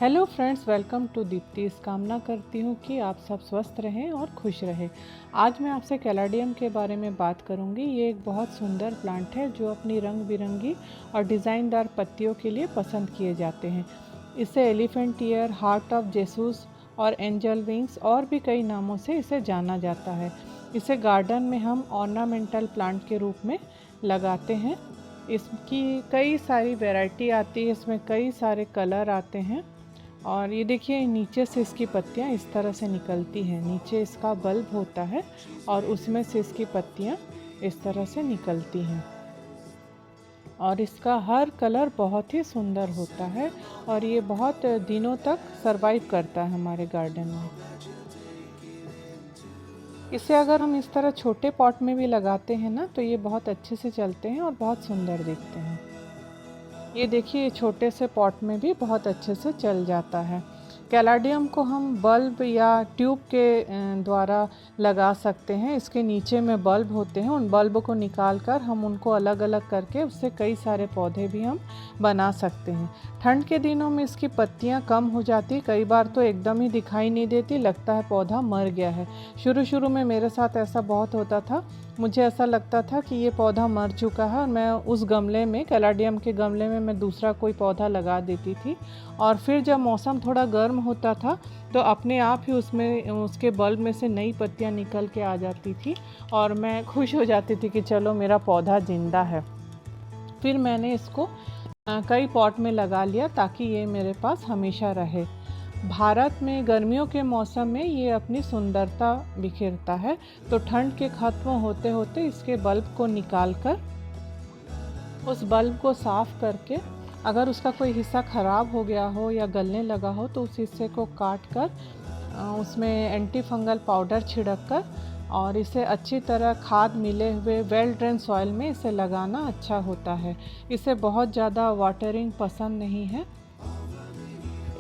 Hello friends, welcome to Deepti. कामना करती हूँ कि आप सब स्वस्थ रहें और खुश रहें। आज मैं आपसे कैलाडियम के बारे में बात करूँगी। ये एक बहुत सुंदर प्लांट है जो अपनी रंग बिरंगी और डिज़ाइनदार पत्तियों के लिए पसंद किए जाते हैं। इसे elephant year, heart of Jesus और एंजल विंग्स और भी कई नामों से इसे जाना जाता है। इसे गार्डन में हम ऑर्नामेंटल प्लांट के रूप में लगाते हैं। इसकी कई सारी वैरायटी आती है, इसमें कई सारे कलर आते हैं। और ये देखिए, नीचे से इसकी पत्तियां इस तरह से निकलती हैं। नीचे इसका बल्ब होता है और उसमें से इसकी पत्तियां इस तरह से निकलती हैं। और इसका हर कलर बहुत ही सुंदर होता है और ये बहुत दिनों तक सरवाइव करता है हमारे गार्डन में। इसे अगर हम इस तरह छोटे पॉट में भी लगाते हैं ना, तो ये बहुत अच्छे से चलते हैं और बहुत सुंदर दिखते हैं। ये देखिए, छोटे से पॉट में भी बहुत अच्छे से चल जाता है। कैलाडियम को हम बल्ब या ट्यूब के द्वारा लगा सकते हैं। इसके नीचे में बल्ब होते हैं, उन बल्ब को निकाल कर हम उनको अलग अलग करके उससे कई सारे पौधे भी हम बना सकते हैं। ठंड के दिनों में इसकी पत्तियां कम हो जाती, कई बार तो एकदम ही दिखाई नहीं देती, लगता है पौधा मर गया है। शुरू में मेरे साथ ऐसा बहुत होता था। मुझे ऐसा लगता था कि ये पौधा मर चुका है और मैं उस गमले में, कैलाडियम के गमले में मैं दूसरा कोई पौधा लगा देती थी। और फिर जब मौसम थोड़ा गर्म होता था तो अपने आप ही उसमें उसके बल्ब में से नई पत्तियां निकल के आ जाती थी और मैं खुश हो जाती थी कि चलो, मेरा पौधा ज़िंदा है। फिर मैंने इसको कई पॉट में लगा लिया ताकि ये मेरे पास हमेशा रहे। भारत में गर्मियों के मौसम में ये अपनी सुंदरता बिखेरता है, तो ठंड के ख़त्म होते होते इसके बल्ब को निकाल कर, उस बल्ब को साफ़ करके, अगर उसका कोई हिस्सा ख़राब हो गया हो या गलने लगा हो तो उस हिस्से को काट कर उसमें एंटी फंगल पाउडर छिड़क कर और इसे अच्छी तरह खाद मिले हुए वेल ड्रेन सॉइल में इसे लगाना अच्छा होता है। इसे बहुत ज़्यादा वाटरिंग पसंद नहीं है।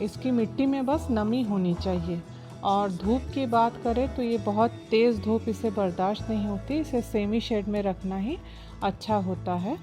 इसकी मिट्टी में बस नमी होनी चाहिए। और धूप की बात करें तो ये बहुत तेज़ धूप इसे बर्दाश्त नहीं होती। इसे सेमी शेड में रखना ही अच्छा होता है।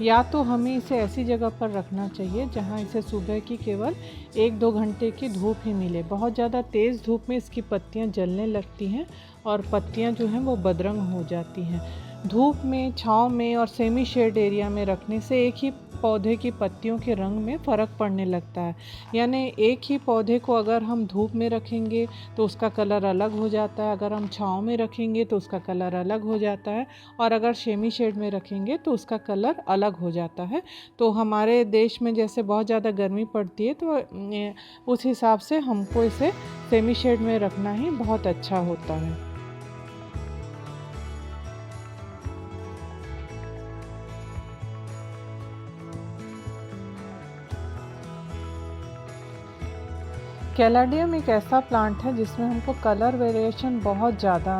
या तो हमें इसे ऐसी जगह पर रखना चाहिए जहां इसे सुबह की केवल 1-2 घंटे की धूप ही मिले। बहुत ज़्यादा तेज़ धूप में इसकी पत्तियां जलने लगती हैं और पत्तियां जो हैं वो बदरंग हो जाती हैं। धूप में, छांव में और सेमी शेड एरिया में रखने से एक ही पौधे की पत्तियों के रंग में फ़र्क पड़ने लगता है। यानी एक ही पौधे को अगर हम धूप में रखेंगे तो उसका कलर अलग हो जाता है, अगर हम छांव में रखेंगे तो उसका कलर अलग हो जाता है, और अगर सेमी शेड में रखेंगे तो उसका कलर अलग हो जाता है। तो हमारे देश में जैसे बहुत ज़्यादा गर्मी पड़ती है, तो उस हिसाब से हमको इसे सेमी शेड में रखना ही बहुत अच्छा होता है। कैलाडियम एक ऐसा प्लांट है जिसमें हमको कलर वेरिएशन बहुत ज़्यादा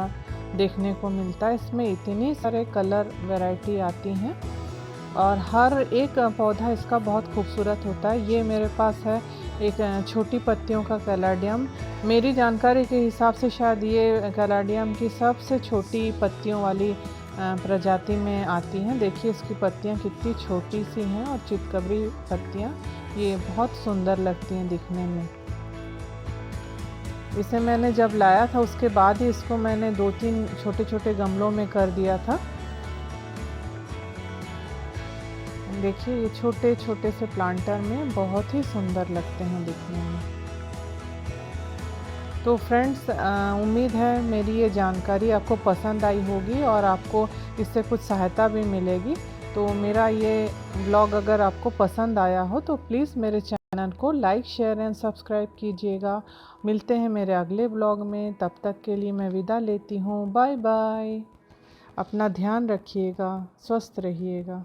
देखने को मिलता है। इसमें इतनी सारे कलर वैरायटी आती हैं और हर एक पौधा इसका बहुत खूबसूरत होता है। ये मेरे पास है एक छोटी पत्तियों का कैलाडियम। मेरी जानकारी के हिसाब से शायद ये कैलाडियम की सबसे छोटी पत्तियों वाली प्रजाति में आती हैं। देखिए, इसकी पत्तियां कितनी छोटी सी हैं और चितकबरी पत्तियां, ये बहुत सुंदर लगती हैं दिखने में। इसे मैंने जब लाया था उसके बाद ही इसको मैंने 2-3 छोटे छोटे गमलों में कर दिया था। देखिए, ये छोटे छोटे से प्लांटर में बहुत ही सुंदर लगते हैं दिखने में। तो फ्रेंड्स, उम्मीद है मेरी ये जानकारी आपको पसंद आई होगी और आपको इससे कुछ सहायता भी मिलेगी। तो मेरा ये ब्लॉग अगर आपको पसंद आया हो तो प्लीज़ मेरे चैनल को लाइक, शेयर एंड सब्सक्राइब कीजिएगा। मिलते हैं मेरे अगले ब्लॉग में। तब तक के लिए मैं विदा लेती हूँ। Bye bye. अपना ध्यान रखिएगा, स्वस्थ रहिएगा।